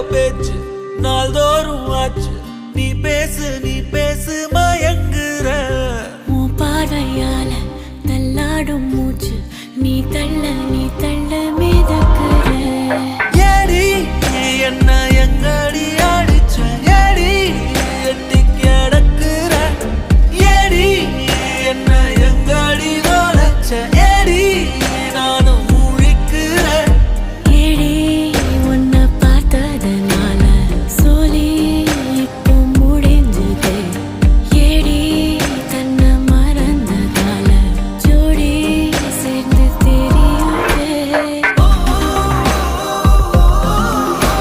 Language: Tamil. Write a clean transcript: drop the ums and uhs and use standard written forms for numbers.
பேச்சு நாள்தோறும் ஆச்சு. நீ பேசு மயங்குற. பார்வையால தள்ளாடும் மூச்சு நீ தள்ள